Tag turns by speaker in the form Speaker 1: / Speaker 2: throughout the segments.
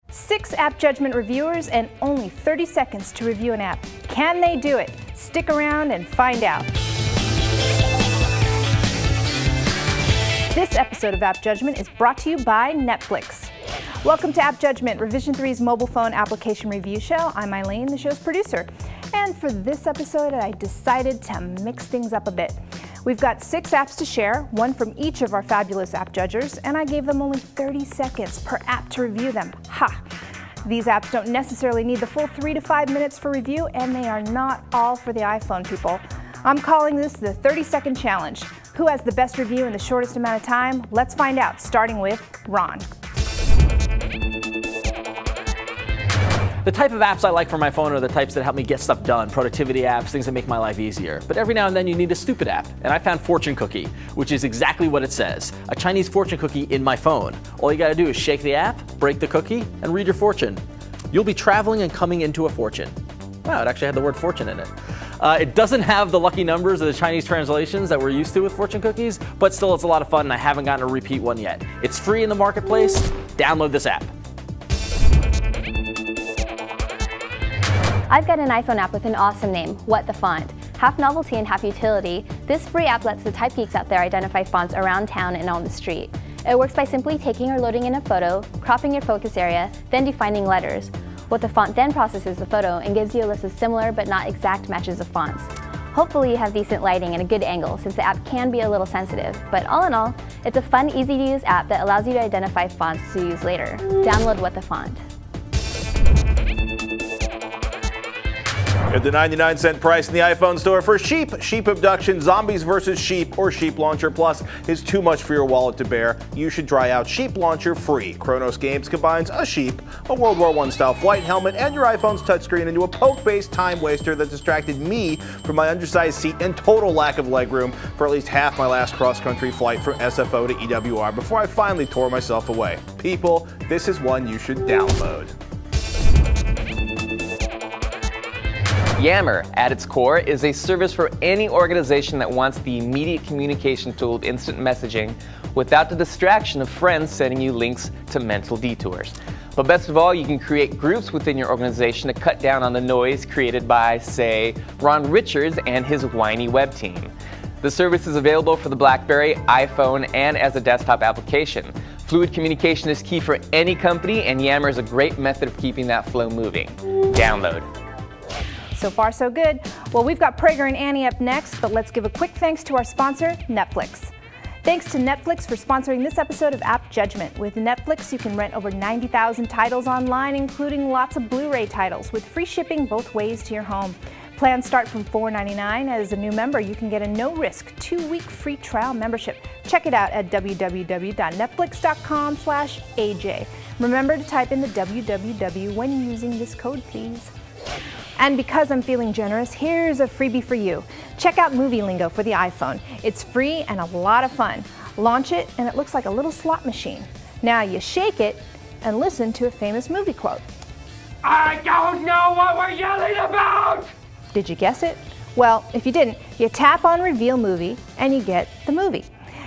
Speaker 1: Six AppJudgment reviewers and only 30 seconds to review an app. Can they do it? Stick around and find out. This episode of AppJudgment is brought to you by Netflix. Welcome to AppJudgment, Revision 3's mobile phone application review show. I'm Eileen, the show's producer. And for this episode, I decided to mix things up a bit. We've got 6 apps to share, one from each of our fabulous app judgers, and I gave them only 30 seconds per app to review them. Ha! These apps don't necessarily need the full 3 to 5 minutes for review, and they are not all for the iPhone, people. I'm calling this the 30-second challenge. Who has the best review in the shortest amount of time? Let's find out, starting with Ron.
Speaker 2: The type of apps I like for my phone are the types that help me get stuff done, productivity apps, things that make my life easier. But every now and then you need a stupid app, and I found Fortune Cookie, which is exactly what it says, a Chinese fortune cookie in my phone. All you gotta do is shake the app, break the cookie, and read your fortune. You'll be traveling and coming into a fortune. Wow, it actually had the word fortune in it. It doesn't have the lucky numbers or the Chinese translations that we're used to with fortune cookies, but still it's a lot of fun and I haven't gotten a repeat one yet. It's free in the marketplace. Download this app.
Speaker 3: I've got an iPhone app with an awesome name, What the Font. Half novelty and half utility, this free app lets the type geeks out there identify fonts around town and on the street. It works by simply taking or loading in a photo, cropping your focus area, then defining letters. What the Font then processes the photo and gives you a list of similar but not exact matches of fonts. Hopefully you have decent lighting and a good angle since the app can be a little sensitive, but all in all, it's a fun, easy to use app that allows you to identify fonts to use later. Download What the Font.
Speaker 4: At the 99-cent price in the iPhone store for Sheep, Sheep Abduction, Zombies vs. Sheep, or Sheep Launcher Plus is too much for your wallet to bear. You should try out Sheep Launcher free. Kronos Games combines a sheep, a World War I style flight helmet, and your iPhone's touchscreen into a poke-based time waster that distracted me from my undersized seat and total lack of legroom for at least half my last cross-country flight from SFO to EWR before I finally tore myself away. People, this is one you should download.
Speaker 5: Yammer, at its core, is a service for any organization that wants the immediate communication tool of instant messaging without the distraction of friends sending you links to mental detours. But best of all, you can create groups within your organization to cut down on the noise created by, say, Ron Richards and his whiny web team. The service is available for the BlackBerry, iPhone, and as a desktop application. Fluid communication is key for any company, and Yammer is a great method of keeping that flow moving. Download.
Speaker 1: So far, so good. Well, we've got Prager and Annie up next, but let's give a quick thanks to our sponsor, Netflix. Thanks to Netflix for sponsoring this episode of AppJudgment. With Netflix, you can rent over 90,000 titles online, including lots of Blu-ray titles, with free shipping both ways to your home. Plans start from $4.99. As a new member, you can get a no-risk 2-week free trial membership. Check it out at www.netflix.com/AJ. Remember to type in the www when using this code, please. And because I'm feeling generous, here's a freebie for you. Check out Movie Lingo for the iPhone. It's free and a lot of fun. Launch it and it looks like a little slot machine. Now you shake it and listen to a famous movie quote.
Speaker 6: I don't know what we're yelling about!
Speaker 1: Did you guess it? Well, if you didn't, you tap on Reveal Movie and you get the movie.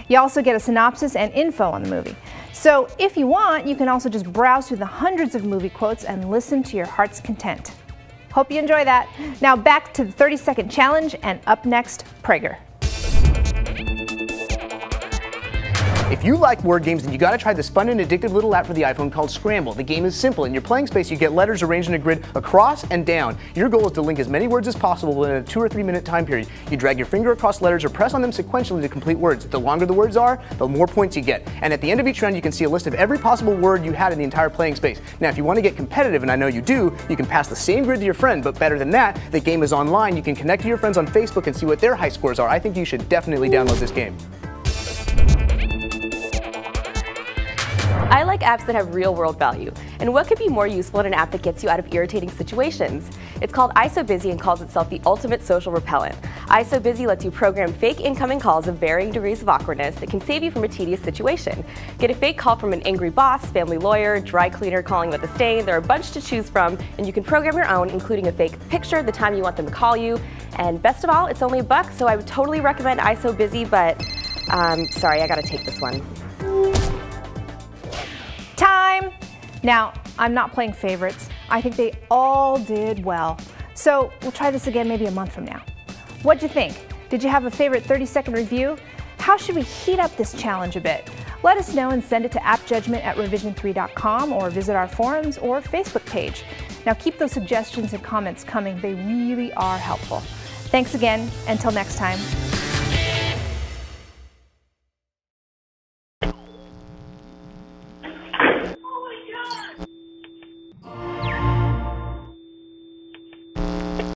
Speaker 1: You also get a synopsis and info on the movie. So if you want, you can also just browse through the hundreds of movie quotes and listen to your heart's content. Hope you enjoy that. Now back to the 30-second challenge, and up next, Prager.
Speaker 7: If you like word games, then you gotta try this fun and addictive little app for the iPhone called Scramble. The game is simple. In your playing space, you get letters arranged in a grid across and down. Your goal is to link as many words as possible within a 2 or 3 minute time period. You drag your finger across letters or press on them sequentially to complete words. The longer the words are, the more points you get. And at the end of each round, you can see a list of every possible word you had in the entire playing space. Now, if you want to get competitive, and I know you do, you can pass the same grid to your friend, but better than that, the game is online. You can connect to your friends on Facebook and see what their high scores are. I think you should definitely download this game.
Speaker 8: I like apps that have real-world value, and what could be more useful than an app that gets you out of irritating situations? It's called ISOBusy and calls itself the ultimate social repellent. ISOBusy lets you program fake incoming calls of varying degrees of awkwardness that can save you from a tedious situation. Get a fake call from an angry boss, family lawyer, dry cleaner calling with a stain. There are a bunch to choose from, and you can program your own, including a fake picture, the time you want them to call you, and best of all, it's only $1, so I would totally recommend ISOBusy, but sorry, I gotta take this one.
Speaker 1: Time! Now, I'm not playing favorites. I think they all did well. So we'll try this again maybe a month from now. What'd you think? Did you have a favorite 30-second review? How should we heat up this challenge a bit? Let us know and send it to appjudgment@revision3.com or visit our forums or Facebook page. Now keep those suggestions and comments coming. They really are helpful. Thanks again. Until next time.